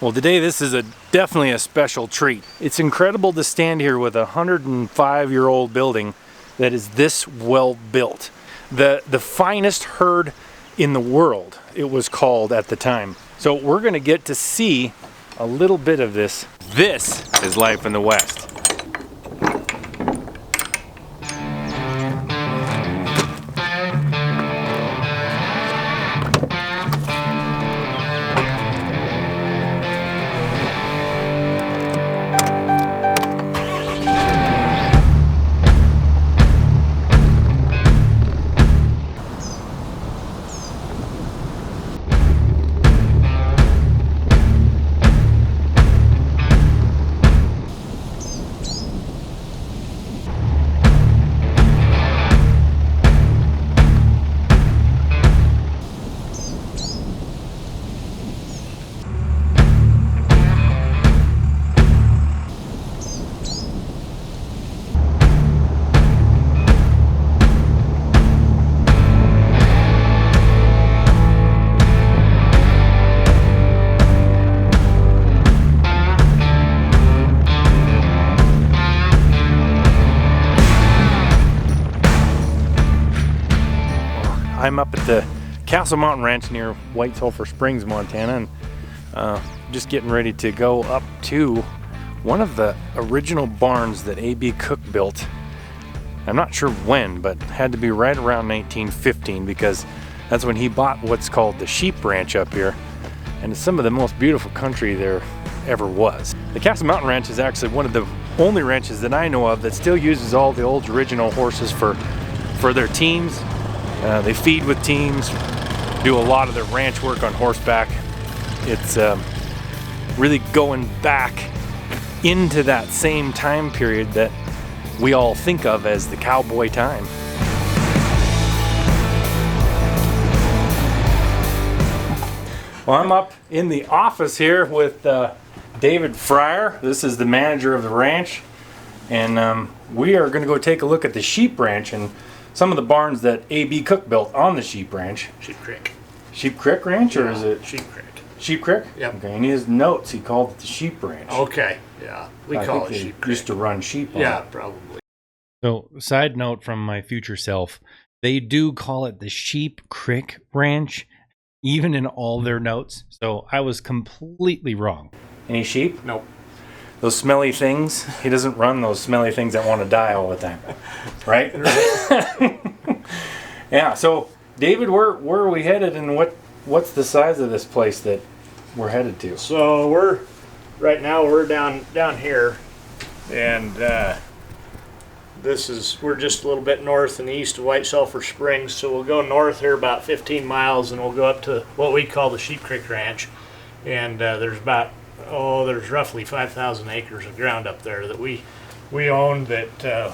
Well, today this is definitely a special treat. It's incredible to stand here with a 105-year-old building that is this well built. The finest herd in the world, it was called at the time. So we're gonna get to see a little bit of this. This is life in the West. I'm up at the Castle Mountain Ranch near White Sulphur Springs, Montana, and just getting ready to go up to one of the original barns that A.B. Cook built. I'm not sure when, but had to be right around 1915 because that's when he bought what's called the Sheep Ranch up here, and it's some of the most beautiful country there ever was. The Castle Mountain Ranch is actually one of the only ranches that I know of that still uses all the old original horses for their teams. They feed with teams, do a lot of their ranch work on horseback. It's really going back into that same time period that we all think of as the cowboy time. Well, I'm up in the office here with David Fryer. This is the manager of the ranch, and we are going to go take a look at the sheep ranch and some of the barns that A.B. Cook built on the Sheep Ranch. Sheep Creek. Sheep Creek Ranch, or is it? Sheep Creek. Sheep Creek? Yep. Okay, in his notes, he called it the Sheep Ranch. Okay, yeah. We call it Sheep Creek. Used to run sheep on Yeah, it. probably. So, side note from my future self, they do call it the Sheep Creek Ranch, even in all their notes. So, I was completely wrong. Any sheep? Nope. Those smelly things, he doesn't run those smelly things that want to die all the time, right? Yeah, so David, where are we headed, and what's the size of this place that we're headed to? So right now we're down here, and we're just a little bit north and east of White Sulphur Springs. So we'll go north here about 15 miles, and we'll go up to what we call the Sheep Creek Ranch, and there's roughly 5,000 acres of ground up there that we own, that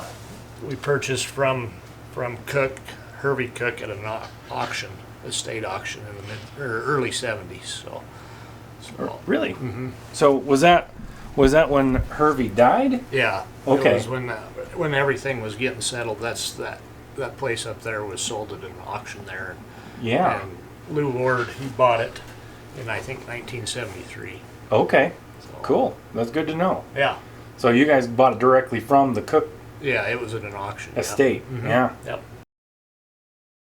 we purchased from Hervey Cook at an auction, a state auction in the early 70s. So Really? Mm-hmm. So was that when Hervey died? Yeah. Okay. It was when everything was getting settled. That place up there was sold at an auction there. Yeah. And Lou Ward, he bought it in, I think, 1973. Okay. So, Cool. That's good to know. Yeah. So you guys bought it directly from the Cook Yeah, it was at an auction. estate. Yeah. Mm-hmm. Yeah. Yep.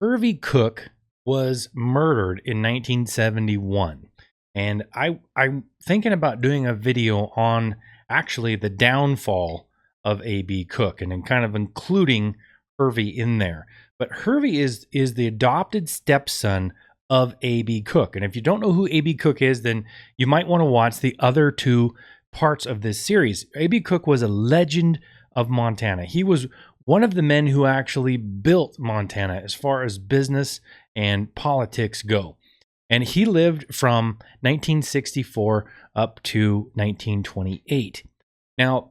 Hervey Cook was murdered in 1971. And I'm thinking about doing a video on actually the downfall of A.B. Cook and then kind of including Hervey in there. But Hervey is the adopted stepson of A.B. Cook. And if you don't know who A.B. Cook is, then you might want to watch the other two parts of this series. A.B. Cook was a legend of Montana. He was one of the men who actually built Montana as far as business and politics go. And he lived from 1964 up to 1928. Now,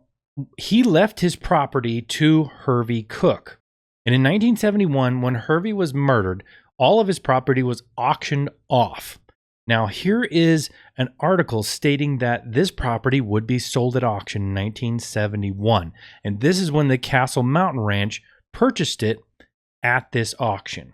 he left his property to Hervey Cook. And in 1971, when Hervey was murdered, all of his property was auctioned off. Now, here is an article stating that this property would be sold at auction in 1971. And this is when the Castle Mountain Ranch purchased it at this auction.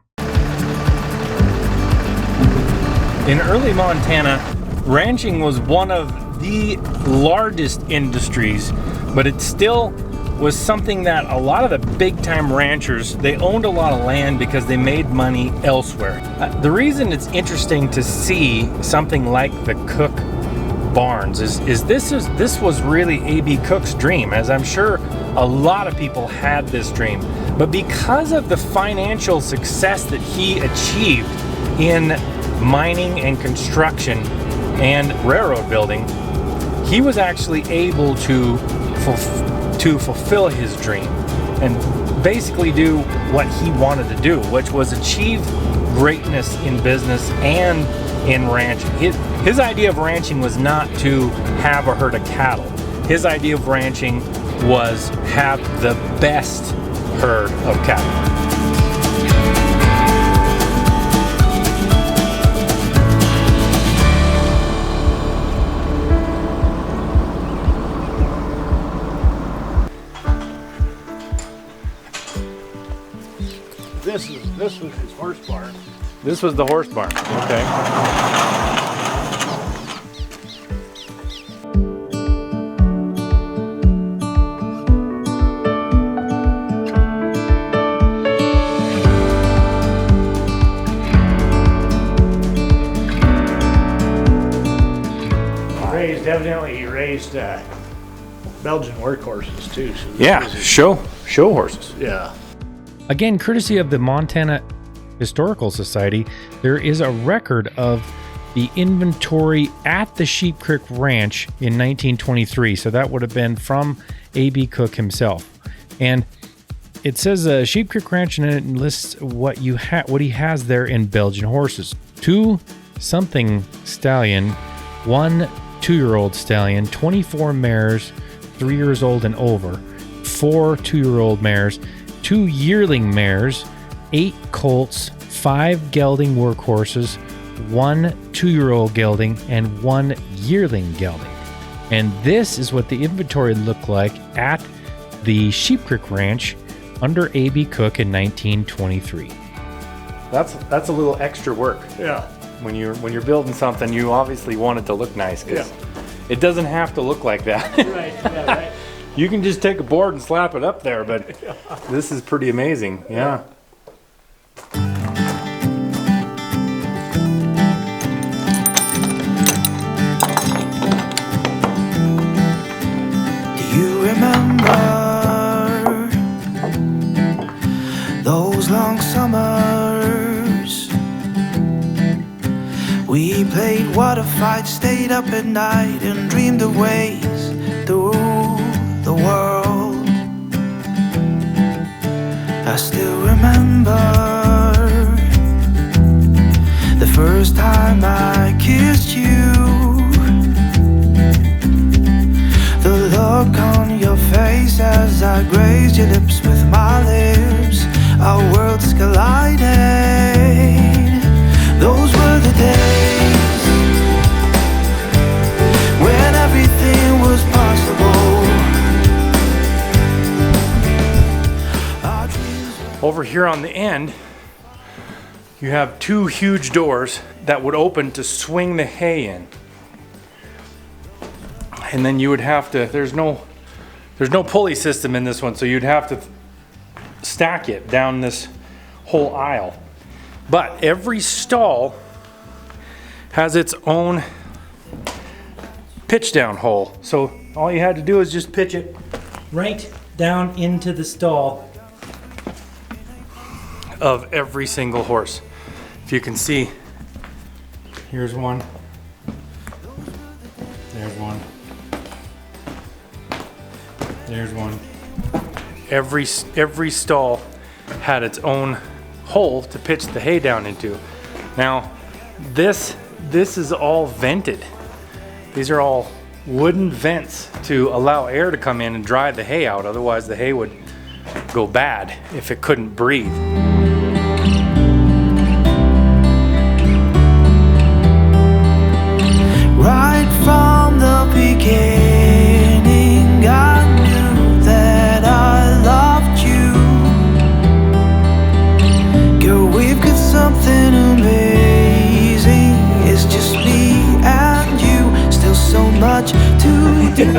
In early Montana, ranching was one of the largest industries, but it still was something that a lot of the big time ranchers, they owned a lot of land because they made money elsewhere. The reason it's interesting to see something like the Cook barns is this was really A.B. Cook's dream, as I'm sure a lot of people had this dream. But because of the financial success that he achieved in mining and construction and railroad building, he was actually able to fulfill his dream and basically do what he wanted to do, which was achieve greatness in business and in ranching. His idea of ranching was not to have a herd of cattle. His idea of ranching was have the best herd of cattle. This was his horse barn. This was the horse barn. Okay. He raised Belgian workhorses too. So yeah, show horses. Yeah. Again, courtesy of the Montana Historical Society, there is a record of the inventory at the Sheep Creek Ranch in 1923. So that would have been from A.B. Cook himself. And it says Sheep Creek Ranch, and it lists what he has there in Belgian horses. 2 something stallion, 1 2-year-old stallion, 24 mares 3 years old and over, 4 2-year-old mares, 2 yearling mares, 8 colts, 5 gelding workhorses, 1 2-year-old gelding, and 1 yearling gelding. And this is what the inventory looked like at the Sheep Creek Ranch under A.B. Cook in 1923. That's a little extra work. Yeah. When you're building something, you obviously want it to look nice, because it doesn't have to look like that. Right. Yeah. Right. You can just take a board and slap it up there, but this is pretty amazing. Yeah. Do you remember those long summers? We played water fights, stayed up at night, and dreamed of ways through the world. I still remember the first time I kissed you, the look on your face as I grazed your lips with my lips. Our worlds collided. Those were the days when everything was possible. Over here on the end, you have 2 huge doors that would open to swing the hay in. And then you would have to, there's no pulley system in this one, so you'd have to stack it down this whole aisle. But every stall has its own pitch down hole. So all you had to do is just pitch it right down into the stall of every single horse. If you can see, here's one, there's one, there's one. Every stall had its own hole to pitch the hay down into. Now, this is all vented. These are all wooden vents to allow air to come in and dry the hay out. Otherwise, the hay would go bad if it couldn't breathe. Right from the beginning, I knew that I loved you. Girl, we've got something amazing. It's just me and much to do.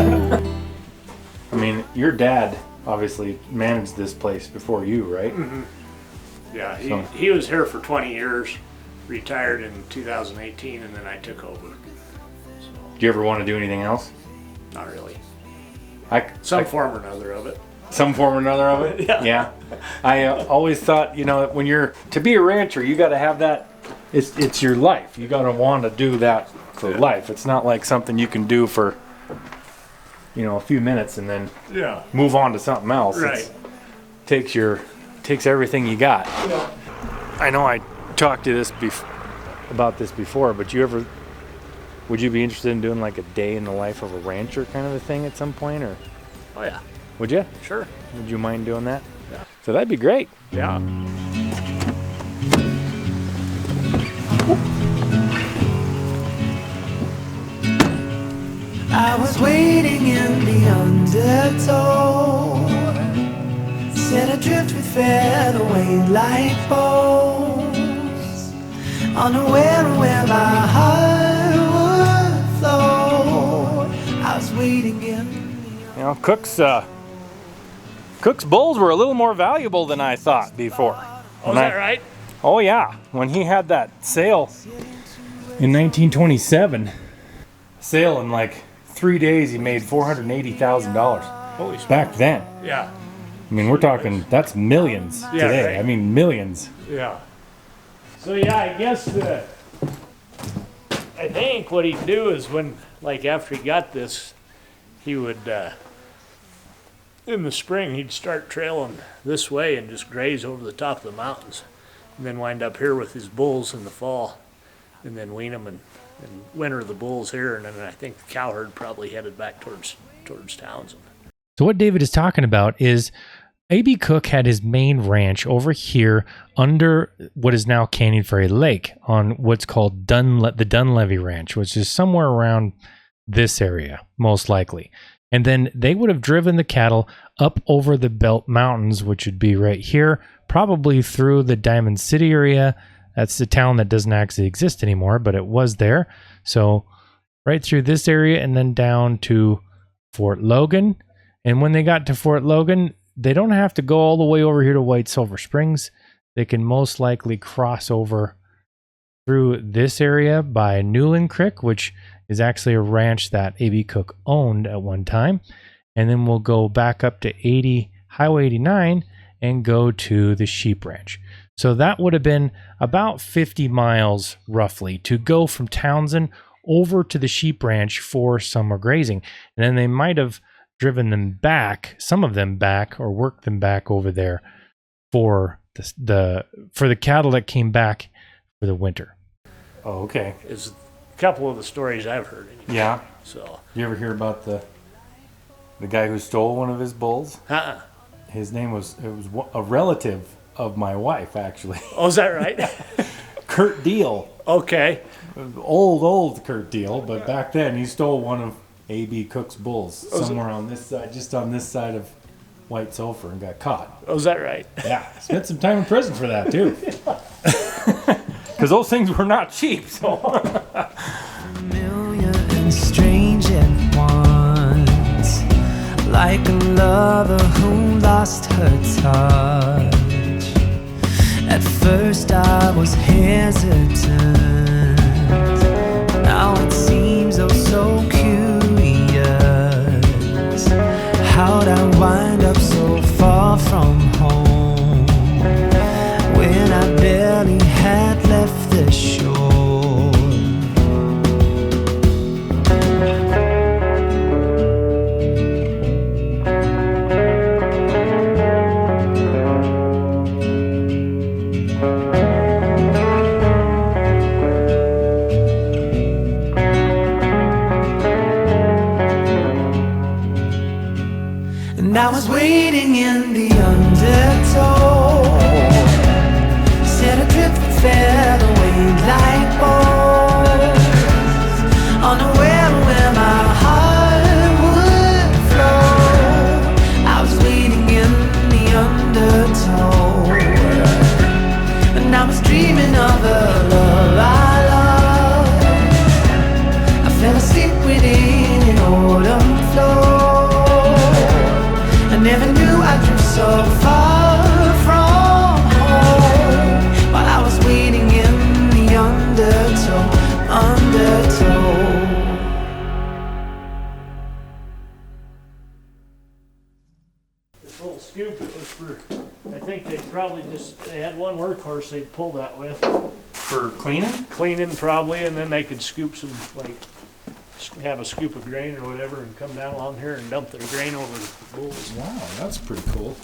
I mean, your dad obviously managed this place before you, right? Mm-hmm. Yeah, So- he was here for 20 years, retired in 2018, and then I took over. So, Do you ever want to do anything else? not really. Some Form or another of it. some form or another of it? Yeah. I always thought, when you're, to be a rancher, you got to have that, it's your life. You got to want to do that for life. It's not like something you can do for, a few minutes and then move on to something else. Right. Takes everything you got. Yeah. I know I talked to about this before, but would you be interested in doing like a day in the life of a rancher kind of a thing at some point, or Oh, yeah. would you? Sure. Would you mind doing that? Yeah. So that'd be great. Yeah. I was waiting in the undertow, set adrift with featherweight like bows, unaware of where my heart would flow. I was waiting in the Cook's bulls were a little more valuable than I thought before. Oh, is that right? Oh yeah, when he had that sale in 1927, sale in like 3 days, he made $480,000. Holy smokes. Back then. Yeah. I mean, we're talking, that's millions today. right. I mean, millions. Yeah. So yeah, I guess I think what he'd do is after he got this, he would in the spring he'd start trailing this way and just graze over the top of the mountains, and then wind up here with his bulls in the fall, and then wean them and winter the bulls here, and then I think the cow herd probably headed back towards Townsend. So what David is talking about is A.B. Cook had his main ranch over here under what is now Canyon Ferry Lake on what's called the Dunleavy Ranch, which is somewhere around this area, most likely. And then they would have driven the cattle up over the Belt Mountains, which would be right here, probably through the Diamond City area. That's the town that doesn't actually exist anymore, but it was there. So right through this area and then down to Fort Logan. And when they got to Fort Logan, they don't have to go all the way over here to White Silver Springs. They can most likely cross over through this area by Newland Creek, which is actually a ranch that A.B. Cook owned at one time. And then we'll go back up to Highway 89 and go to the sheep ranch. So that would have been about 50 miles roughly to go from Townsend over to the sheep ranch for summer grazing. And then they might have driven them back, some of them back, or worked them back over there for the cattle that came back for the winter. Oh, okay. Is a couple of the stories I've heard. Anyway. Yeah. So. You ever hear about the guy who stole one of his bulls? His name was a relative of my wife, actually. Oh, is that right? Kurt Deal. Okay. Old Kurt Deal, but back then he stole one of A.B. Cook's bulls somewhere on this side, just on this side of White Sulphur, and got caught. Oh, is that right? Yeah, spent some time in prison for that too. Because those things were not cheap. So. familiar and strange at once, like a lover who lost her touch. At first I was hesitant, now it seems oh so curious. How'd I wind up so far from home when I barely had left the shore? And I was waiting in the undertow, set adrift and fell away like bones, unaware of where my heart would flow. I was waiting in the undertow, and I was dreaming of the love I loved. I fell asleep within scoop. It was for, I think they had one workhorse they'd pull that with. For cleaning? Cleaning probably, and then they could scoop some, like, have a scoop of grain or whatever and come down along here and dump their grain over the bulls. Wow, that's pretty cool.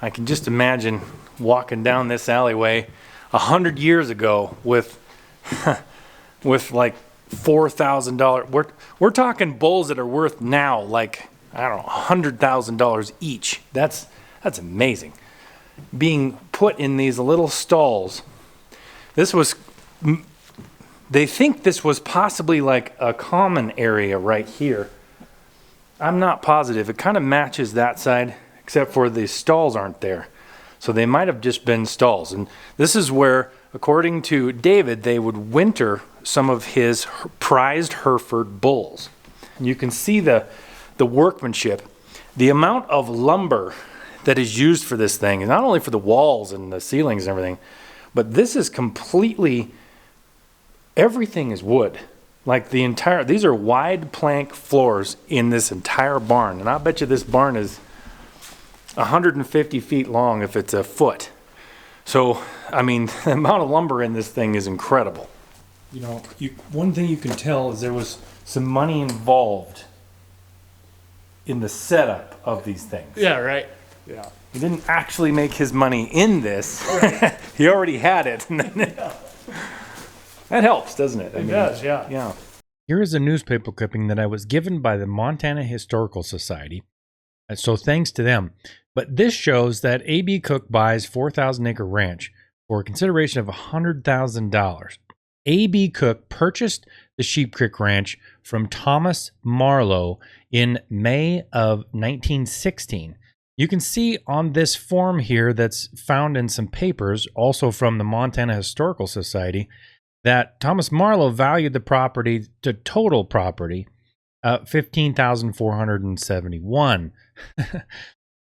I can just imagine walking down this alleyway 100 years ago with with like $4,000. We're talking bulls that are worth now like, I don't know, $100,000 each. That's amazing. Being put in these little stalls. They think this was possibly like a common area right here. I'm not positive. It kind of matches that side, except for the stalls aren't there. So they might have just been stalls. And this is where, according to David, they would winter some of his prized Hereford bulls. And you can see the workmanship. The amount of lumber that is used for this thing, and not only for the walls and the ceilings and everything, but this is completely, everything is wood. Like these are wide plank floors in this entire barn. And I bet you this barn is 150 feet long if it's a foot. So, I mean, the amount of lumber in this thing is incredible. You know, one thing you can tell is there was some money involved in the setup of these things. Yeah, right. Yeah. He didn't actually make his money in this. He already had it. That helps, doesn't it? It does, yeah. Yeah. Here is a newspaper clipping that I was given by the Montana Historical Society. So thanks to them. But this shows that A.B. Cook buys 4,000-acre ranch for a consideration of $100,000. A.B. Cook purchased the Sheep Creek Ranch from Thomas Marlowe in May of 1916. You can see on this form here that's found in some papers, also from the Montana Historical Society, that Thomas Marlowe valued the property to total property $15,471.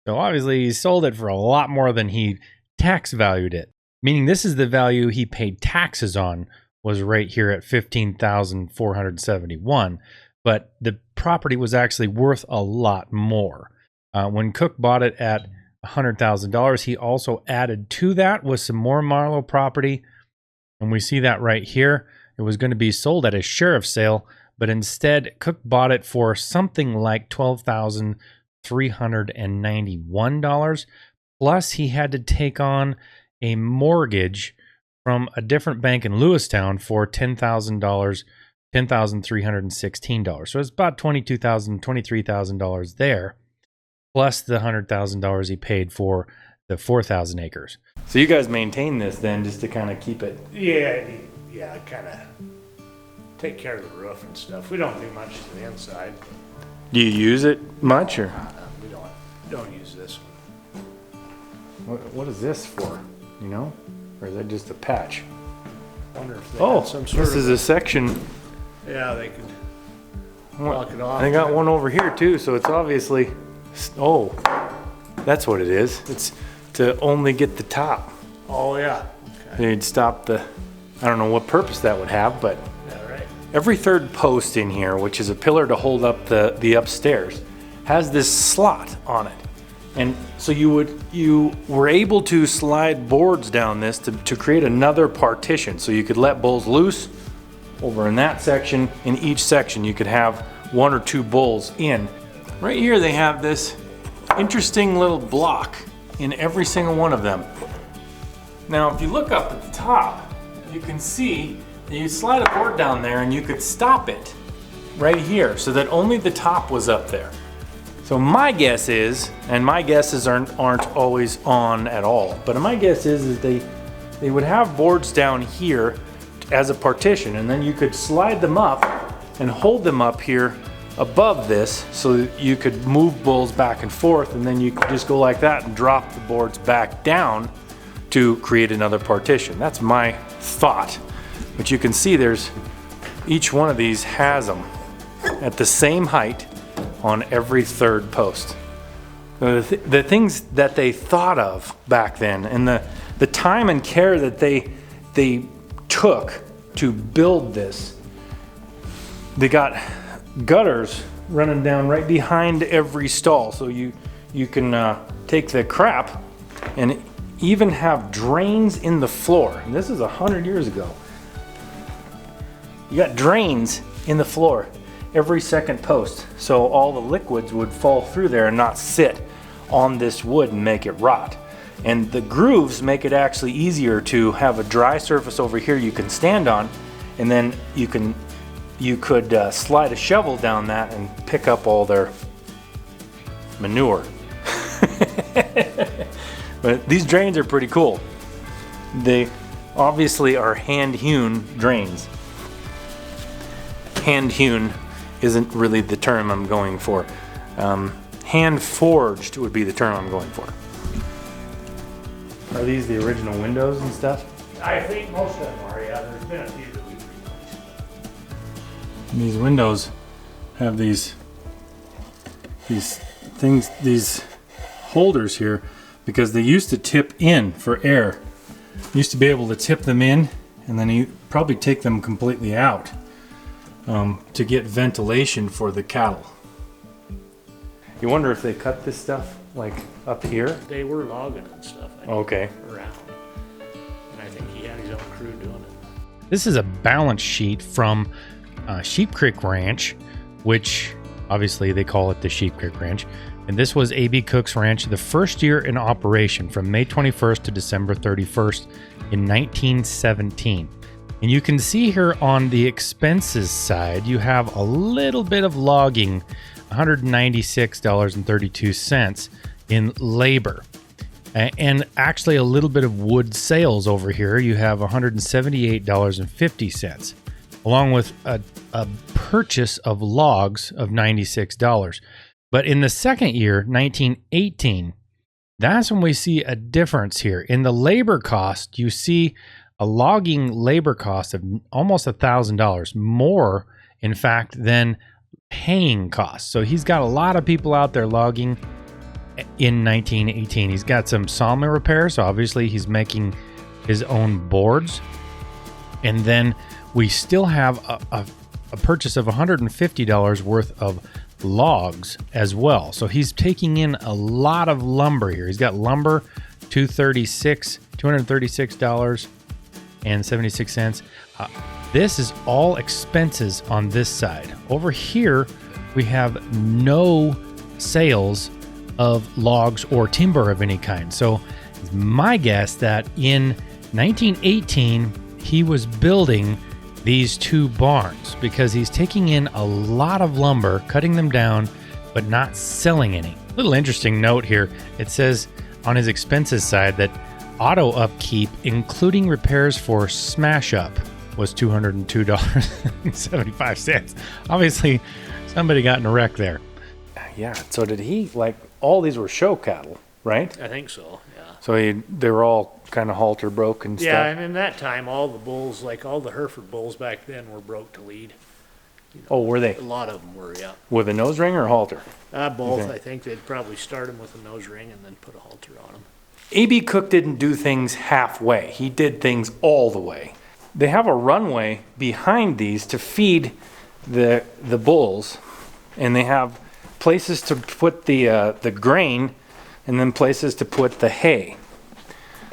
So obviously he sold it for a lot more than he tax valued it, meaning this is the value he paid taxes on, was right here at $15,471, but the property was actually worth a lot more. When Cook bought it at $100,000, he also added to that with some more Marlowe property, and we see that right here. It was going to be sold at a sheriff's sale, but instead Cook bought it for something like $12,391, plus he had to take on a mortgage from a different bank in Lewistown for $10,000, $10,316. So it's about $22,000, $23,000 there, plus the $100,000 he paid for the 4,000 acres. So you guys maintain this then, just to kind of keep it? Yeah, kind of take care of the roof and stuff. We don't do much to the inside. Do you use it much, or? We don't use this one. What is this for, you know? Or is that just a patch? I wonder if they had some sort this is a section. Yeah, they could block it off. They got one over here too, so it's obviously, oh, that's what it is. It's to only get the top. Oh, yeah. Okay. They'd stop the, I don't know what purpose that would have, but Yeah, right. every third post in here, which is a pillar to hold up the upstairs, has this slot on it. And so you were able to slide boards down this to create another partition. So you could let bulls loose over in that section. In each section, you could have one or two bulls in. Right here, they have this interesting little block in every single one of them. Now, if you look up at the top, you can see that you slide a board down there and you could stop it right here so that only the top was up there. So my guess is, and my guesses aren't always on at all, but my guess is they would have boards down here as a partition, and then you could slide them up and hold them up here above this so that you could move bulls back and forth, and then you could just go like that and drop the boards back down to create another partition. That's my thought. But you can see each one of these has them at the same height on every third post. The things that they thought of back then, and the time and care that they took to build this. They got gutters running down right behind every stall, so you you can take the crap and even have drains in the floor. And this is 100 years ago. You got drains in the floor every second post, so all the liquids would fall through there and not sit on this wood and make it rot. And the grooves make it actually easier to have a dry surface over here you can stand on, and then you could slide a shovel down that and pick up all their manure. But these drains are pretty cool. They obviously are hand-hewn drains. Hand-hewn isn't really the term I'm going for. Hand-forged would be the term I'm going for. Are these the original windows and stuff? I think most of them are, yeah. There's been a few that we've replaced. And these windows have these things, these holders here, because they used to tip in for air. You used to be able to tip them in, and then you probably take them completely out to get ventilation for the cattle. You wonder if they cut this stuff like up here? They were logging and stuff. I think, Okay. around. And I think he had his own crew doing it. This is a balance sheet from Sheep Creek Ranch, which obviously they call it the Sheep Creek Ranch. And this was A.B. Cook's ranch the first year in operation from May 21st to December 31st in 1917. And you can see here on the expenses side, you have a little bit of logging, $196.32 in labor. And actually a little bit of wood sales over here. You have $178.50, along with a purchase of logs of $96. But in the second year, 1918, that's when we see a difference here. In the labor cost, you see a logging labor cost of almost $1,000 more, in fact, than haying costs. So he's got a lot of people out there logging in 1918. He's got some sawmill repairs, so obviously he's making his own boards. And then we still have a purchase of $150 worth of logs as well. So he's taking in a lot of lumber here. He's got lumber, $236.76. This is all expenses on this side. Over here, we have no sales of logs or timber of any kind. So it's my guess that in 1918, he was building these two barns because he's taking in a lot of lumber, cutting them down, but not selling any. Little interesting note here. It says on his expenses side that auto upkeep, including repairs for smash up, was $202.75. Obviously, somebody got in a wreck there. Yeah, so did he, like, all these were show cattle, right? I think so, yeah. So they were all kind of halter broke and stuff? Yeah, and in that time, all the bulls, like all the Hereford bulls back then, were broke to lead. You know, oh, were they? A lot of them were, yeah. With a nose ring or a halter? Both. Okay. I think they'd probably start them with a nose ring and then put a halter on them. A.B. Cook didn't do things halfway. He did things all the way. They have a runway behind these to feed the bulls, and they have places to put the grain and then places to put the hay.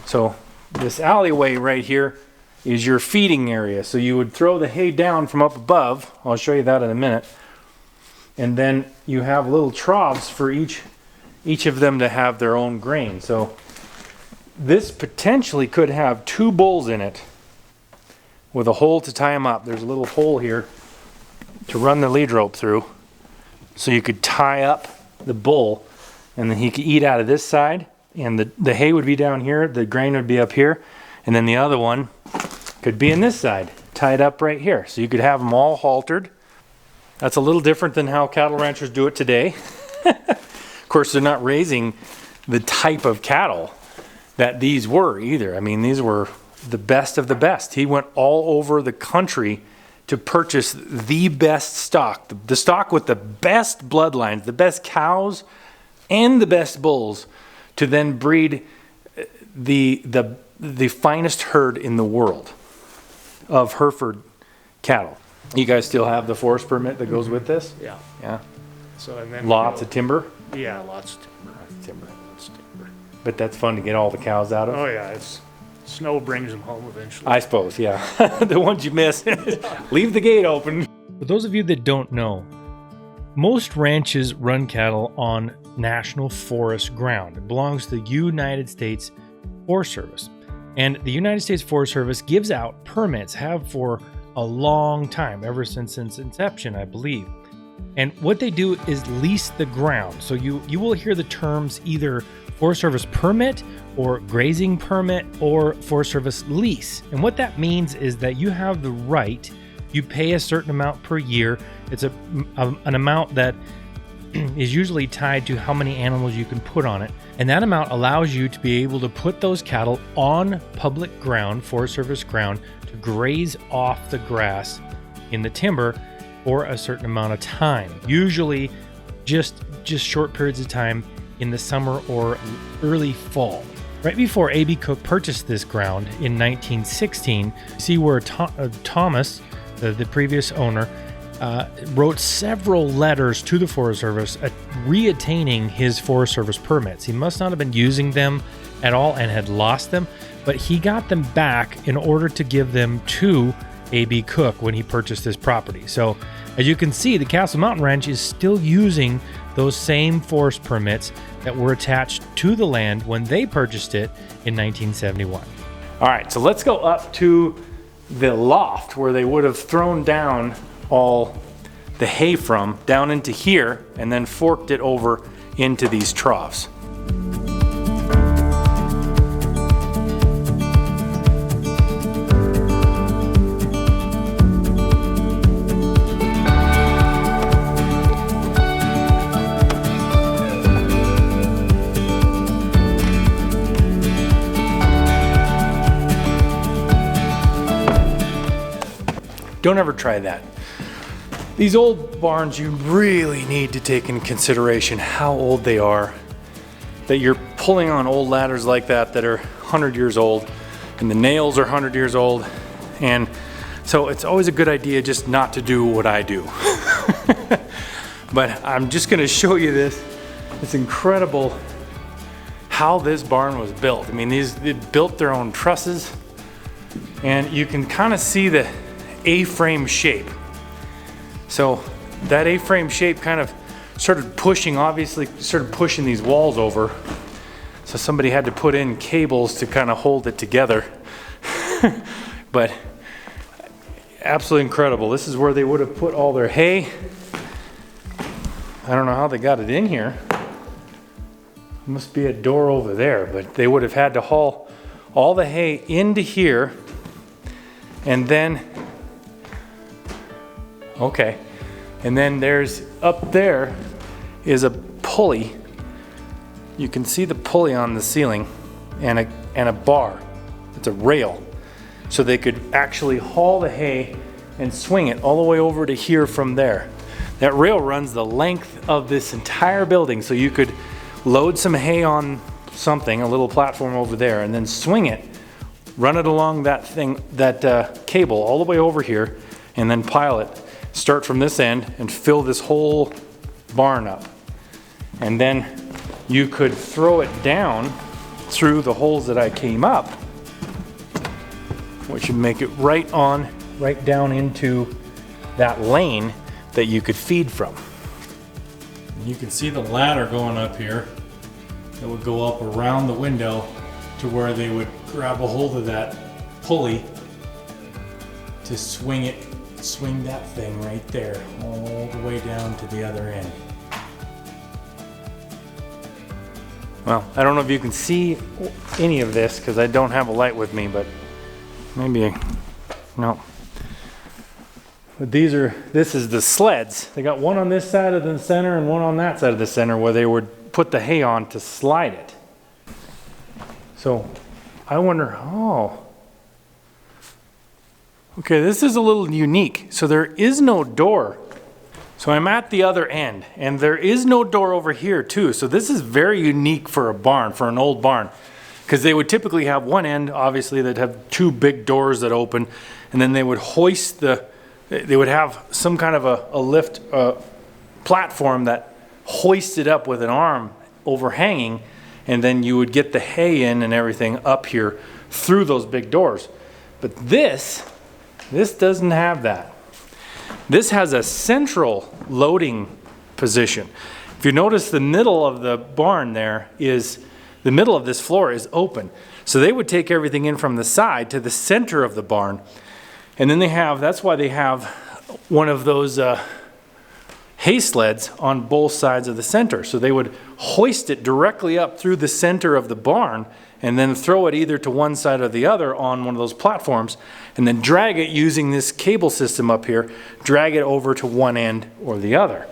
So this alleyway right here is your feeding area. So you would throw the hay down from up above. I'll show you that in a minute. And then you have little troughs for each of them to have their own grain. So this potentially could have two bulls in it with a hole to tie them up. There's a little hole here to run the lead rope through. So you could tie up the bull, and then he could eat out of this side, and the hay would be down here, the grain would be up here, and then the other one could be in this side, tied up right here. So you could have them all haltered. That's a little different than how cattle ranchers do it today. Of course, they're not raising the type of cattle that these were either. I mean, these were the best of the best. He went all over the country to purchase the best stock, the stock with the best bloodlines, the best cows and the best bulls, to then breed the finest herd in the world of Hereford cattle. You guys still have the forest permit that goes with this? Yeah. Yeah. So and then Lots of timber. yeah, lots of timber. Timber. Lots of timber. But that's fun to get all the cows out of. Oh yeah, it's snow brings them home eventually. I suppose, yeah. The ones you miss, leave the gate open. For those of you that don't know, most ranches run cattle on national forest ground. It belongs to the United States Forest Service. And the United States Forest Service gives out permits, have for a long time, ever since its inception, I believe. And what they do is lease the ground. So you will hear the terms either Forest Service permit or grazing permit or Forest Service lease. And what that means is that you have the right, you pay a certain amount per year. It's an amount that is usually tied to how many animals you can put on it. And that amount allows you to be able to put those cattle on public ground, Forest Service ground, to graze off the grass in the timber for a certain amount of time. Usually just short periods of time in the summer or early fall. Right before A.B. Cook purchased this ground in 1916, see where Thomas, the previous owner, wrote several letters to the Forest Service reattaining his Forest Service permits. He must not have been using them at all and had lost them, but he got them back in order to give them to A.B. Cook when he purchased this property. So as you can see, the Castle Mountain Ranch is still using those same forest permits that were attached to the land when they purchased it in 1971. All right, so let's go up to the loft where they would have thrown down all the hay from down into here and then forked it over into these troughs. Don't ever try that. These old barns, you really need to take into consideration how old they are, that you're pulling on old ladders like that are 100 years old, and the nails are 100 years old, and so it's always a good idea just not to do what I do. But I'm just gonna show you this. It's incredible how this barn was built. I mean, they built their own trusses, and you can kind of see the A-frame shape. So that A-frame shape kind of started pushing these walls over. So somebody had to put in cables to kind of hold it together. But absolutely incredible. This is where they would have put all their hay. I don't know how they got it in here. Must be a door over there, but they would have had to haul all the hay into here, and then okay, and then there's up there is a pulley. You can see the pulley on the ceiling and a bar. It's a rail, so they could actually haul the hay and swing it all the way over to here from there. That rail runs the length of this entire building, so you could load some hay on something, a little platform over there, and then swing it, run it along that thing, that cable all the way over here, and then pile it. Start from this end and fill this whole barn up. And then you could throw it down through the holes that I came up, which would make it right down into that lane that you could feed from. You can see the ladder going up here that would go up around the window to where they would grab a hold of that pulley to swing that thing right there all the way down to the other end. Well, I don't know if you can see any of this because I don't have a light with me, but maybe, no. But this is the sleds. They got one on this side of the center and one on that side of the center where they would put the hay on to slide it. So I wonder, okay, this is a little unique. So there is no door. So I'm at the other end and there is no door over here too. So this is very unique for a barn, for an old barn, because they would typically have one end, obviously, that have two big doors that open, and then they would hoist they would have some kind of a lift platform that hoist it up with an arm overhanging, and then you would get the hay in and everything up here through those big doors. But this doesn't have that. This has a central loading position. If you notice, the middle of the barn there is, the middle of this floor is open. So they would take everything in from the side to the center of the barn. And then they have, that's why they have one of those hay sleds on both sides of the center. So they would hoist it directly up through the center of the barn and then throw it either to one side or the other on one of those platforms, and then drag it using this cable system up here, drag it over to one end or the other.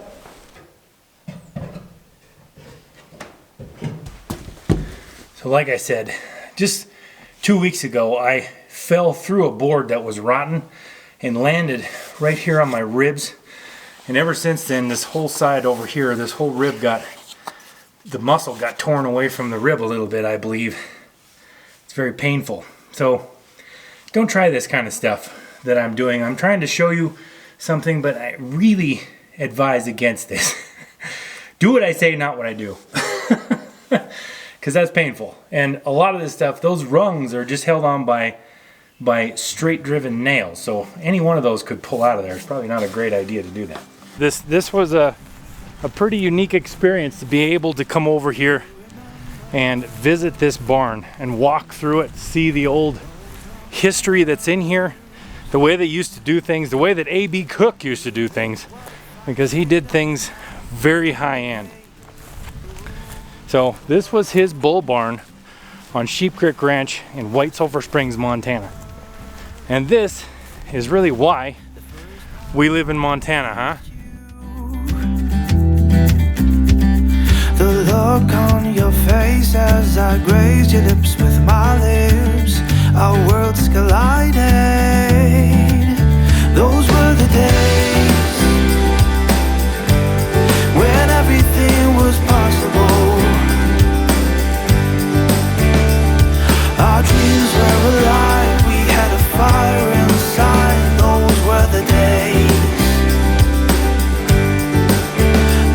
So like I said, just 2 weeks ago, I fell through a board that was rotten and landed right here on my ribs. And ever since then, this whole side over here, this whole rib the muscle got torn away from the rib a little bit, I believe. It's very painful. So don't try this kind of stuff that I'm doing. I'm trying to show you something, but I really advise against this. Do what I say, not what I do. Because that's painful. And a lot of this stuff, those rungs are just held on by straight driven nails. So any one of those could pull out of there. It's probably not a great idea to do that. This was a pretty unique experience to be able to come over here and visit this barn and walk through it, see the old history that's in here, the way they used to do things, the way that A.B. Cook used to do things, because he did things very high end. So this was his bull barn on Sheep Creek Ranch in White Sulphur Springs, Montana. And this is really why we live in Montana, huh? The look on your face as I grazed your lips with my lips, our worlds collided. Those were the days when everything was possible. Our dreams were alive, we had a fire inside. Those were the days.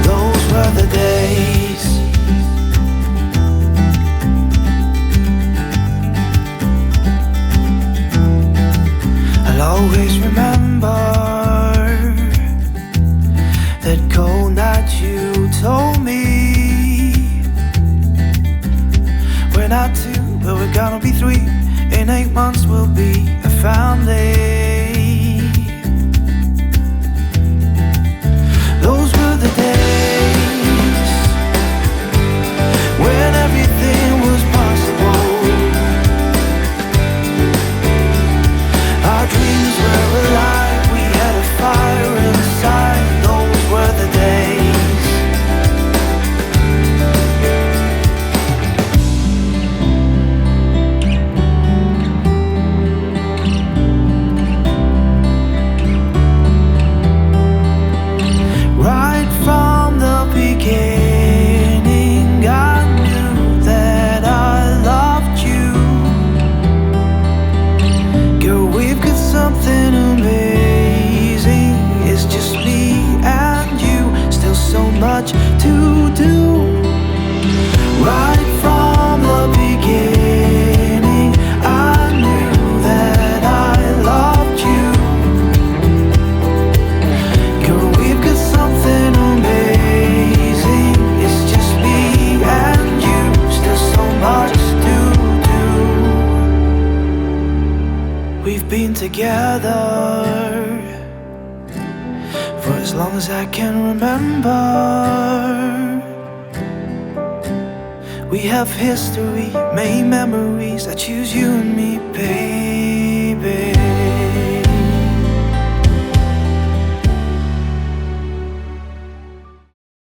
Those were the days. I'll always remember that cold night you told me we're not two, but we're gonna be three. In 8 months we'll be a family. Those were the days when everything was possible. Our dreams were alive, we had a fire inside. Those were the days. Right from the beginning, I knew that I loved you. Girl, we've got something amazing. It's just me and you, still so much to do. Right from the beginning, I knew that I loved you. Girl, we've got something amazing. It's just me and you, still so much to do. We've been together for as long as I can remember. We have history, made memories. I choose you and me, baby.